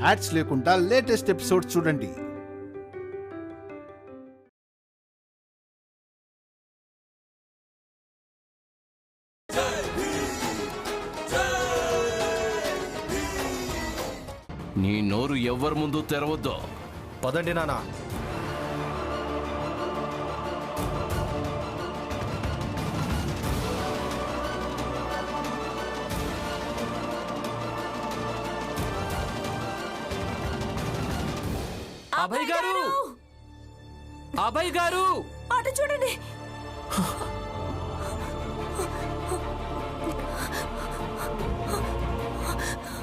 Ads లేకుండా latest episodes చూడండి. నీ నోరు ఎవ్వరి ముందు తెరవద్దు. పదండి నానా. అభయ్ గారు, అభయ్ గారు, అటు చూడండి.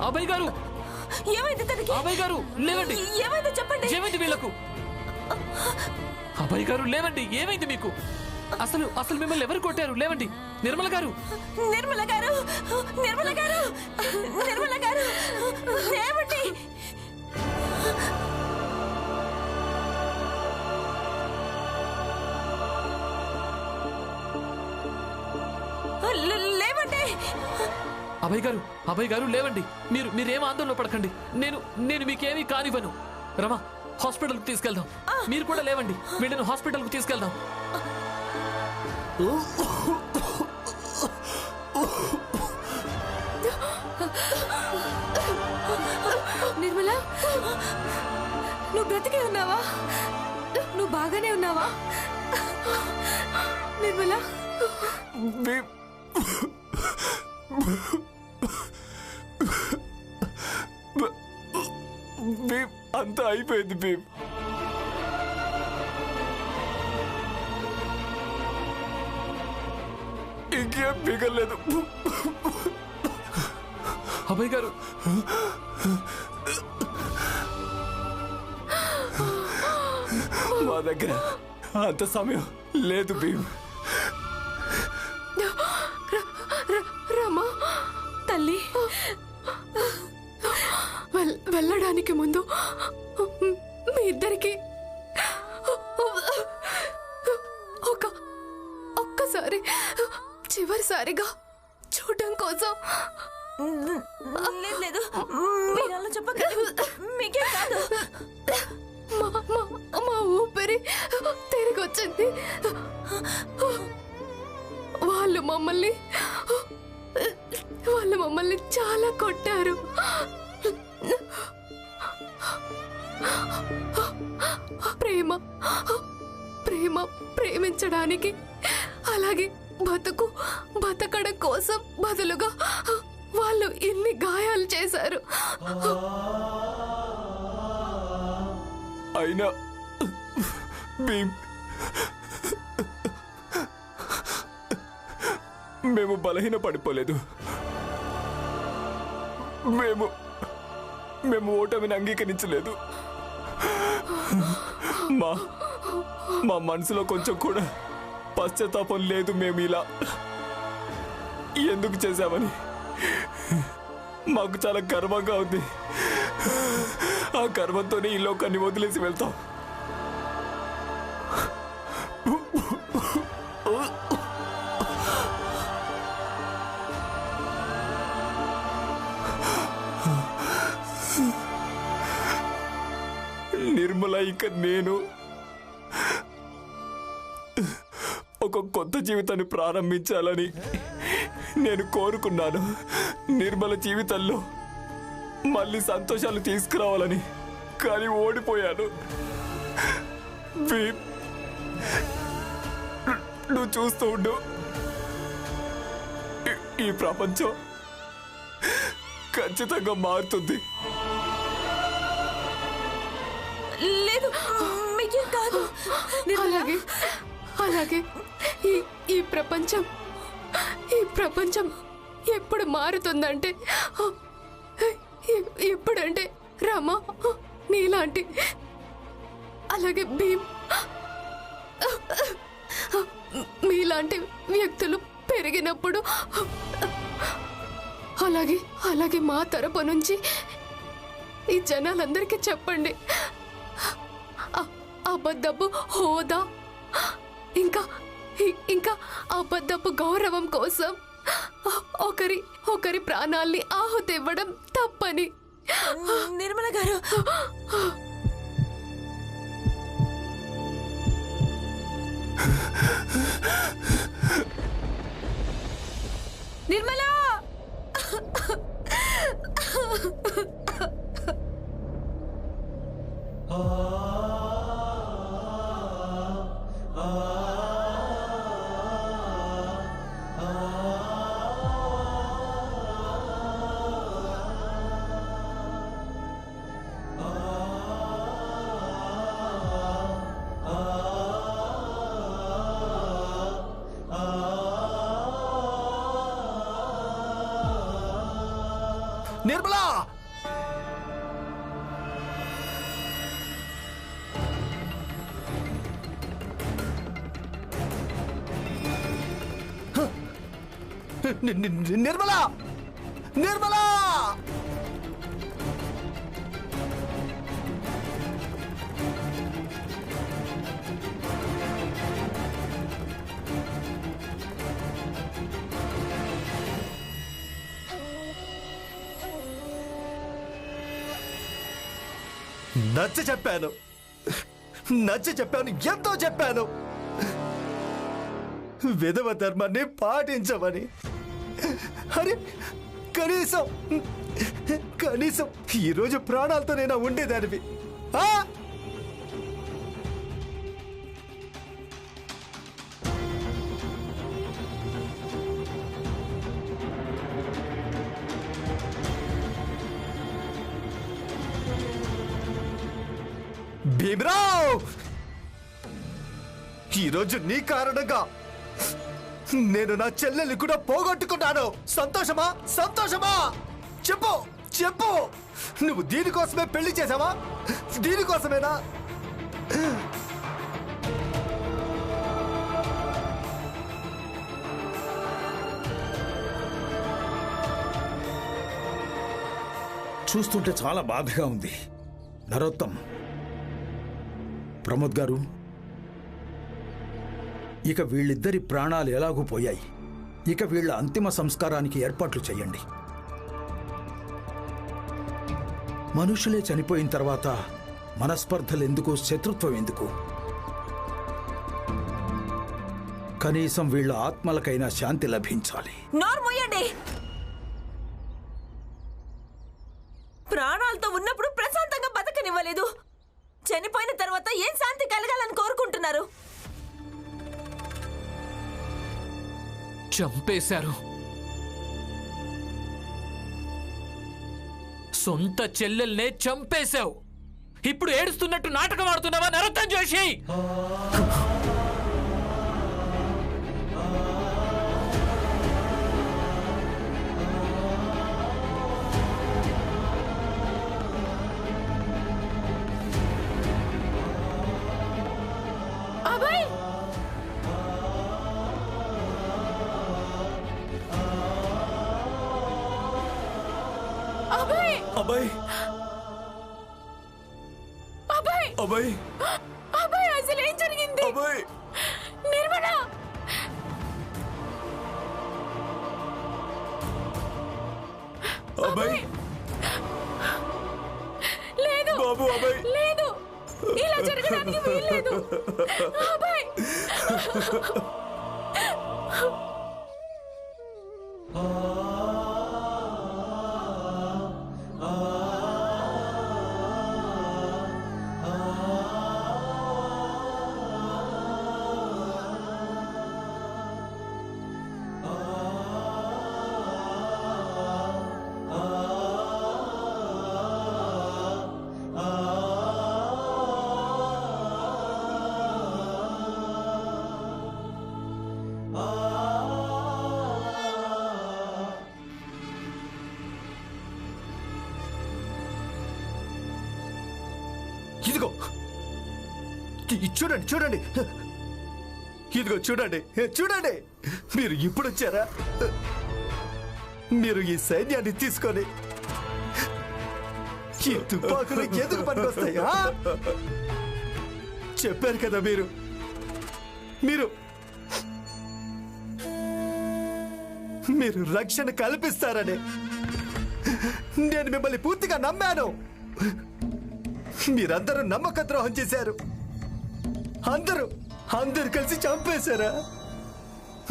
అభయ్ గారు, ఏమైంది తనకి? అభయ్ గారు లేవండి. ఏమైందో చెప్పండి. ఏమైంది వీళ్ళకు? అభయ్ గారు లేవండి. ఏమైంది మీకు? అసలు అసలు మిమ్మల్ని ఎవరు కొట్టారు? లేవండి. నిర్మల గారు, నిర్మల గారు, నిర్మల గారు, నిర్మల గారు, లేవండి. లేవండి. అభయ్ గారు, అభయ్ గారు లేవండి. మీరేం ఆందోళన పడకండి. నేను మీకేమీ కానివ్వను. రమా, హాస్పిటల్కి తీసుకెళ్దాం. మీరు కూడా లేవండి. వీళ్ళని హాస్పిటల్కి తీసుకెళ్దాం. నిర్మల, నువ్వు బ్రతికే ఉన్నావా? నువ్వు బాగానే ఉన్నావా నిర్మల? అంతా అయిపోయింది భీమ్. ఇంకేం మిగలేదు. అభయ్ గారు, మా దగ్గర అంత సమయం లేదు భీమ్. రమా తల్లి, వెళ్ళడానికి ముందు మీ ఇద్దరికి ఒక్కసారి చివరిసారిగా చూడటం కోసం. లేదు, మీరు అలా చెప్పగలరు. మీకే కాదు, మా ఊపిరి తిరిగి వచ్చింది. వాళ్ళు మమ్మల్ని చాలా కొట్టారు. ప్రేమించడానికి, అలాగే బతకడం కోసం బదులుగా వాళ్ళు ఎన్ని గాయాలు చేశారు. అయినా భీమ్, మేము బలహీన పడిపోలేదు. మేము ఓటమిని అంగీకరించలేదు. మా మనసులో కొంచెం కూడా పశ్చాత్తాపం లేదు. మేము ఇలా ఎందుకు చేశామని మాకు చాలా గర్వంగా ఉంది. ఆ గర్వంతోనే ఈ లోకాన్ని వదిలేసి వెళ్తాం. నిర్మల, ఇక నేను ఒక కొత్త జీవితాన్ని ప్రారంభించాలని నేను కోరుకున్నాను. నిర్మల జీవితంలో మళ్ళీ సంతోషాలు తీసుకురావాలని. కానీ ఓడిపోయాను. నువ్వు చూస్తూ ఉండు, ఈ ప్రపంచం ఖచ్చితంగా మారుతుంది. లేదు, మీకేం కాదు. అలాగే ఈ ప్రపంచం ఎప్పుడు మారుతుందంటే, ఎప్పుడంటే రామా నీలాంటి, అలాగే భీమ్, మీలాంటి వ్యక్తులు పెరిగినప్పుడు. అలాగే మా తరపు నుంచి ఈ జనాలందరికీ చెప్పండి, అబద్ధపు హోదా ఇంకా అబద్ధపు గౌరవం కోసం ఒకరి ప్రాణాల్ని ఆహుతి ఇవ్వడం తప్పని. నిర్మల గారు, గారు నిర్మలా నిర్మలా నిర్మలా నిర్మలా నచ్చ చెప్పాను ఎంతో చెప్పాను విధవ ధర్మాన్ని పాటించమని. అరే కనీసం ఈరోజు ప్రాణాలతో నేను ఉండేదానివి. భీమరావ్, ఈరోజు నీ కారణంగా నేను నా చెల్లెల్ని కూడా పోగొట్టుకున్నాను. సంతోషమా? చెప్పు నువ్వు దీనికోసమే పెళ్లి చేసావా? దీనికోసమేనా? చూస్తుంటే చాలా బాధగా ఉంది. నరోత్తమ్, ప్రమోద్ గారు, ఇక వీళ్ళిద్దరి ప్రాణాలు ఎలాగూ పోయాయి. ఇక వీళ్ళ అంతిమ సంస్కారానికి ఏర్పాట్లు చేయండి. మనుషులే చనిపోయిన తర్వాత మనస్పర్ధలు ఎందుకు, శత్రుత్వం ఎందుకు? కనీసం వీళ్ళ ఆత్మలకైనా శాంతి లభించాలి. నోర్మోయండి. ప్రాణాలతో ఉన్నప్పుడు ప్రశాంతంగా బతకనివ్వలేదు. చనిపోయిన తర్వాత ఏం శాంతి కలగాలని కోరుకుంటున్నారు? చంపేశారు. సొంత చెల్లెల్నే చంపేశావు. ఇప్పుడు ఏడుస్తున్నట్టు నాటకం ఆడుతున్నావా నరోత్తమ్ జోషి? అబ్బాయి అబ్బాయి అబ్బాయి అసలు ఏం జరిగింది? అబ్బాయి నిర్మల అబ్బాయి లేదు బాబు అబ్బాయి లేదు, ఇలా జరగడానికి వీల్లేదు. అబ్బాయి ఇదిగో చూడండి ఇదిగో చూడండి మీరు ఇప్పుడు వచ్చారా? మీరు ఈ సైన్యాన్ని తీసుకొని ఈ తుపాకులు ఎందుకు పనికొస్తాయా? చెప్పారు కదా మీరు రక్షణ కల్పిస్తారని. నేను మిమ్మల్ని పూర్తిగా నమ్మాను. మీరందరూ నమ్మక ద్రోహం చేశారు. అందరూ కలిసి చంపేశారా?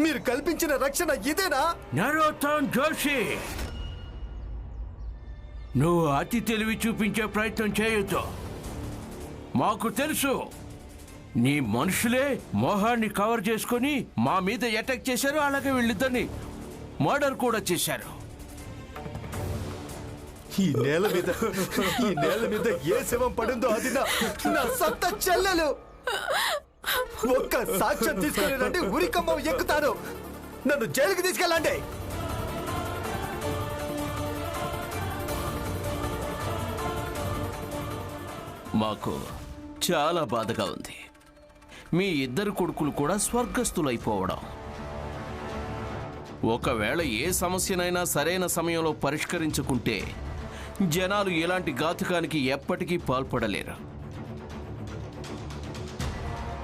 మీరు కల్పించిన రక్షణ ఇదేనా? నరోత్తమ్ జోషి, నువ్వు అతి తెలివి చూపించే ప్రయత్నం చేయొద్దు. మాకు తెలుసు నీ మనుషులే మొహాన్ని కవర్ చేసుకొని మా మీద అటాక్ చేశారు. అలాగే వీళ్ళిద్దరిని మర్డర్ కూడా చేశారు. ఈ నేల మీద ఏ శవం పడిందో అది నా సొంత చెల్లెలు. ఒక్క సాక్ష్యం తీసుకుని రండి, ఉరికమ్మ ఎక్కుతాను. నన్ను జైలుకి తీసుకెళ్ళండి. మాకు చాలా బాధగా ఉంది. మీ ఇద్దరు కొడుకులు కూడా స్వర్గస్థులైపోవడం. ఒకవేళ ఏ సమస్యనైనా సరైన సమయంలో పరిష్కరించుకుంటే జనాలు ఇలాంటి ఘాతుకానికి ఎప్పటికీ పాల్పడలేరు.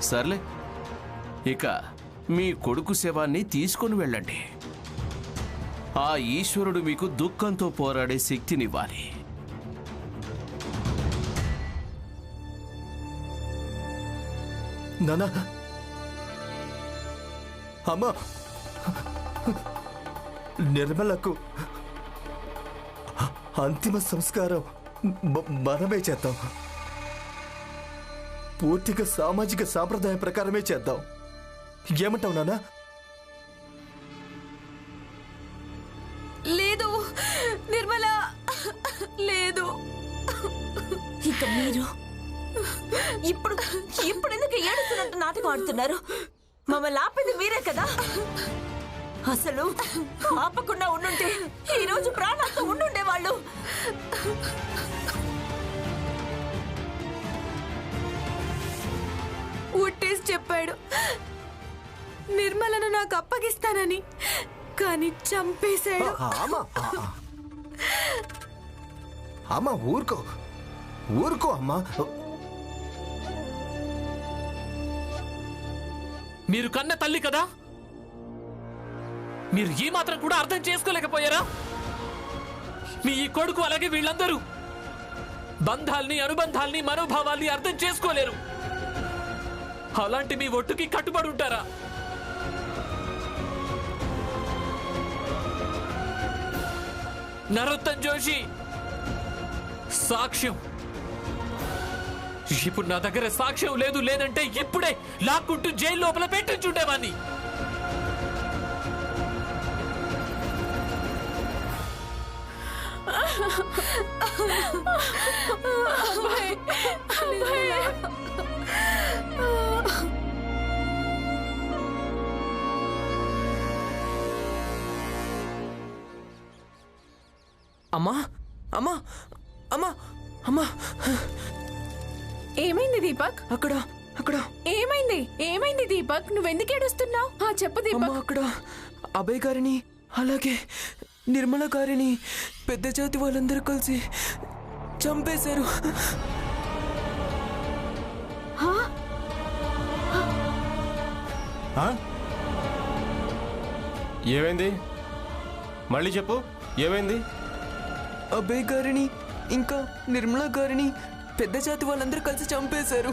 సర్లే, ఇక మీ కొడుకు శవాన్ని తీసుకొని వెళ్ళండి. ఆ ఈశ్వరుడు మీకు దుఃఖంతో పోరాడే శక్తినివ్వాలి. నానా, అమ్మా, నిర్మలకు అంతిమ సంస్కారం మనమే చేద్దాం. పూర్తిగా సామాజిక సాంప్రదాయం ప్రకారమే చేద్దాం. ఏమంటావు నానా? లేదు నిర్మల, లేదు. ఇక మీరు ఇప్పుడు ఎందుకు ఏడుస్తున్నట్టు నాటకం ఆడుతున్నారు? మమ్మల్ని ఆపింది మీరే కదా. అసలు ఆపకుండా ఉండుంటే ఈ రోజు ప్రాణాలతో ఉండుండేవాళ్ళు. ఉట్టేసి చెప్పాడు నిర్మలను నాకు అప్పగిస్తానని, కానీ చంపేశాడు. అమ్మా ఊరుకో అమ్మా. మీరు కన్న తల్లి కదా, మీరు ఈ మాత్రం కూడా అర్థం చేసుకోలేకపోయారా? మీ ఈ కొడుకు అలాగే వీళ్ళందరూ బంధాల్ని, అనుబంధాల్ని, మనోభావాల్ని అర్థం చేసుకోలేరు. అలాంటి మీ ఒట్టుకి కట్టుబడి ఉంటారా? నరోత్తమ్ జోషి, సాక్ష్యం. ఇప్పుడు నా దగ్గర సాక్ష్యం లేదంటే ఇప్పుడే లాక్కుంటూ జైలు లోపల పెట్టించుండేవాన్ని. అమ్మా అమ్మా అమ్మా అమ్మా, ఏమైంది దీపక్? అక్కడ అక్కడ ఏమైంది దీపక్? నువ్వెందుకు ఏడుస్తున్నావు? చెప్పు దీపక్. అక్కడ అభయ్ గారిని అలాగే నిర్మల గారిని పెద్ద జాతి వాళ్ళందరూ కలిసి చంపేశారు. ఏమైంది? మళ్ళీ చెప్పు, ఏమైంది? అభయ్ గారిని ఇంకా నిర్మల గారిని పెద్ద జాతి వాళ్ళందరూ కలిసి చంపేశారు.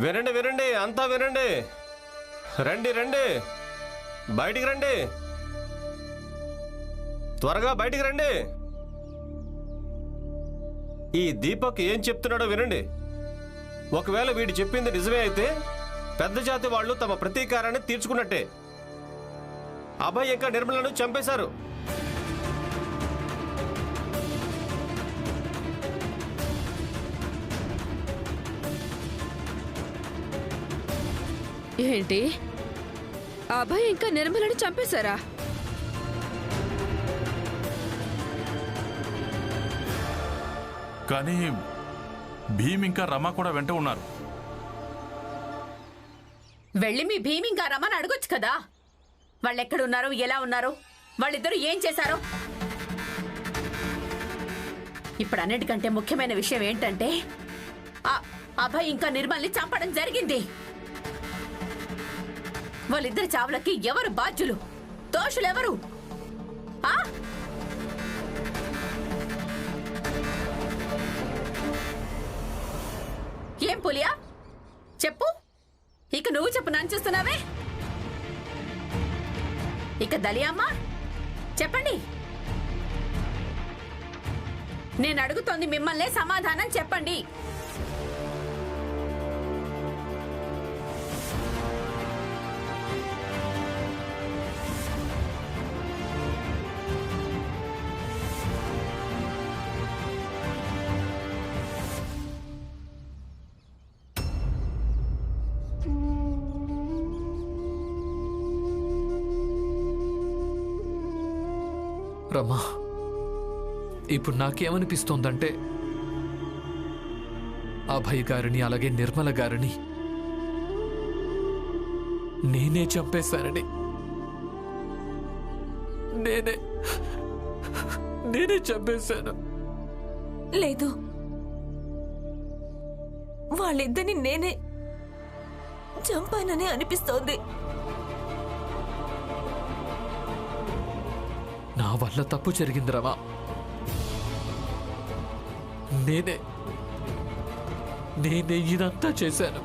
వినండి, అంతా వినండి. రండి, బయటికి రండి, త్వరగా బయటికి రండి. ఈ దీపక్ ఏం చెప్తున్నాడో వినండి. ఒకవేళ వీడు చెప్పింది నిజమే అయితే పెద్ద జాతి వాళ్ళు తమ ప్రతీకారాన్ని తీర్చుకున్నట్టే. అభయ్ ఇంకా నిర్మలను చంపేశారు. ఏంటి? అభయ్ ఇంకా నిర్మలను చంపేశారా? కానీ భీమ్ ఇంకా రమ కూడా వెంట ఉన్నారు. వెళ్ళి మీ భీమ్ ఇంకా రమని అడగొచ్చు కదా. వాళ్ళెక్కడున్నారు, ఎలా ఉన్నారు, వాళ్ళిద్దరూ ఏం చేశారో. ఇప్పుడు అన్నిటికంటే ముఖ్యమైన విషయం ఏంటంటే అభయ్ ఇంకా నిర్మల్ని చంపడం జరిగింది. వాళ్ళిద్దరి చావులకి ఎవరు బాధ్యులు? దోషులెవరు? చేస్తున్నావే? ఇక దలియమ్మ చెప్పండి. నేను అడుగుతోంది మిమ్మల్నే, సమాధానం చెప్పండి. రమా, ఇప్పుడు నాకేమనిపిస్తోందంటే అభయ్ గారిని అలాగే నిర్మల గారిని నేనే చంపేశానని. నేనే చంపేశాను. లేదు, వాళ్ళిద్దరిని నేనే చంపానని అనిపిస్తోంది. నా వల్ల తప్పు జరిగింది రమా. నేనే ఇదంతా చేశాను.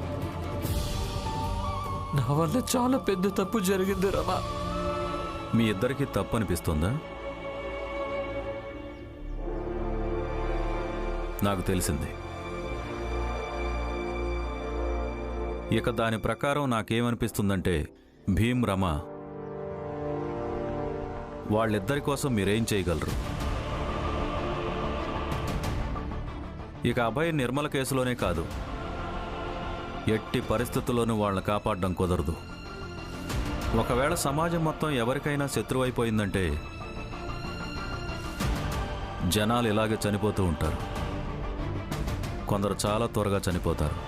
నా వల్ల చాలా పెద్ద తప్పు జరిగింది రమా. మీ ఇద్దరికి తప్పు అనిపిస్తుందా? నాకు తెలిసింది. ఇక దాని ప్రకారం నాకేమనిపిస్తుందంటే, భీమ్, రమ వాళ్ళిద్దరి కోసం మీరేం చేయగలరు? ఇక అభయ్, నిర్మల కేసులోనే కాదు, ఎట్టి పరిస్థితుల్లోనూ వాళ్ళని కాపాడడం కుదరదు. ఒకవేళ సమాజం మొత్తం ఎవరికైనా శత్రువైపోయిందంటే జనాలు ఇలాగే చనిపోతూ ఉంటారు. కొందరు చాలా త్వరగా చనిపోతారు,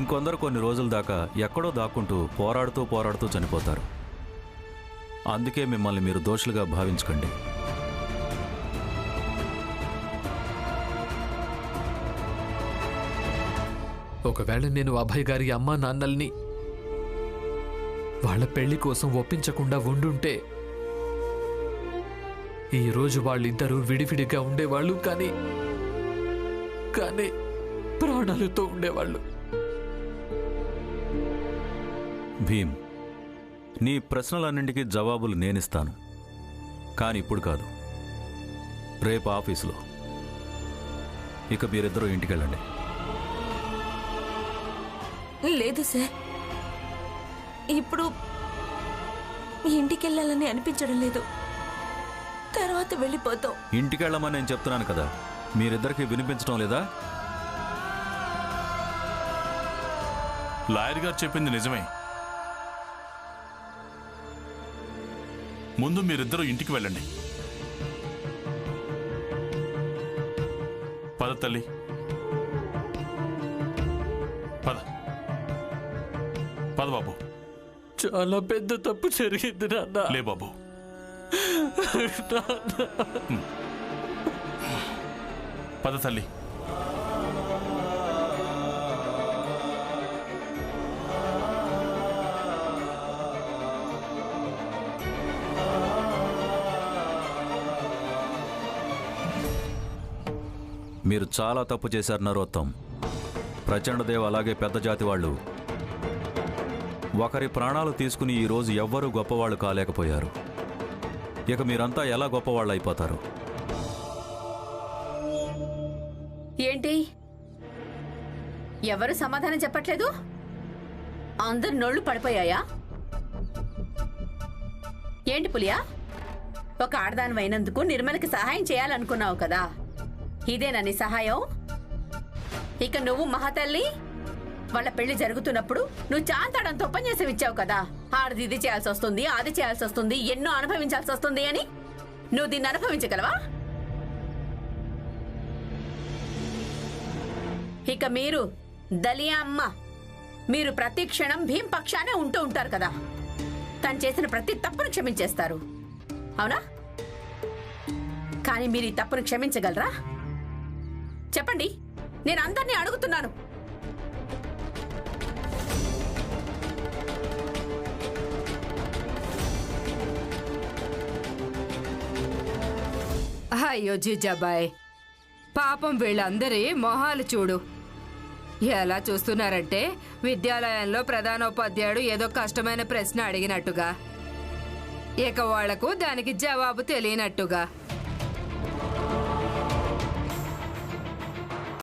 ఇంకొందరు కొన్ని రోజుల దాకా ఎక్కడో దాక్కుంటూ పోరాడుతూ చనిపోతారు. అందుకే మిమ్మల్ని మీరు దోషులుగా భావించకండి. ఒకవేళ నేను అభయ్ గారి అమ్మా నాన్నల్ని వాళ్ళ పెళ్లి కోసం ఒప్పించకుండా ఉండుంటే ఈరోజు వాళ్ళిద్దరూ విడివిడిగా ఉండేవాళ్ళు, కానీ ప్రాణాలతో ఉండేవాళ్ళు. భీమ్, నీ ప్రశ్నలన్నింటికీ జవాబులు నేనిస్తాను, కానీ ఇప్పుడు కాదు, రేపు ఆఫీసులో. ఇక మీరిద్దరూ ఇంటికెళ్ళండి. లేదు సార్, ఇప్పుడు ఇంటికెళ్ళాలని అనిపించడం లేదు. తర్వాత వెళ్ళిపోతాం. ఇంటికెళ్ళమని నేను చెప్తున్నాను కదా, మీరిద్దరికి వినిపించడం లేదా? లాయర్ గారు చెప్పింది నిజమే. ముందు మీరిద్దరూ ఇంటికి వెళ్ళండి. పద తల్లి, పద పద బాబు. చాలా పెద్ద తప్పు జరిగింది నాన్న. లే బాబు. పద తల్లి. మీరు చాలా తప్పు చేశారు నరోత్తం. ప్రచండదేవ్ అలాగే పెద్ద జాతి వాళ్ళు ఒకరి ప్రాణాలు తీసుకుని ఈరోజు ఎవ్వరూ గొప్పవాళ్ళు కాలేకపోయారు. ఇక మీరంతా ఎలా గొప్పవాళ్ళు అయిపోతారు? ఏంటి ఎవరు సమాధానం చెప్పట్లేదు? అందరు నోళ్లు పడిపోయాయా ఏంటి పులియా? ఒక ఆడదానివైనందుకు నిర్మలకి సహాయం చేయాలనుకున్నావు కదా, ఇదేనా నీ సహాయం? ఇక నువ్వు మహాతల్లి వాళ్ళ పెళ్లి జరుగుతున్నప్పుడు నువ్వు చాంతాడంతో ఉపన్యాసం ఇచ్చావు కదా, ఆడది ఇది చేయాల్సి వస్తుంది, అది చేయాల్సి వస్తుంది, ఎన్నో అనుభవించాల్సి వస్తుంది అని. నువ్వు దీన్ని అనుభవించగలవా? ఇక మీరు దలియా అమ్మ, మీరు ప్రతి క్షణం భీమ్ పక్షానే ఉంటూ ఉంటారు కదా, తను చేసిన ప్రతి తప్పును క్షమించేస్తారు, అవునా? కానీ మీరు ఈ తప్పును క్షమించగలరా? చెప్పండి, నేను అందరినీ అడుగుతున్నాను. అయ్యో జిజాబాయ్, పాపం వీళ్ళందరి మొహాలు చూడు. ఎలా చూస్తున్నారంటే విద్యాలయంలో ప్రధానోపాధ్యాయుడు ఏదో కష్టమైన ప్రశ్న అడిగినట్టుగా, ఇక వాళ్లకు దానికి జవాబు తెలియనట్టుగా.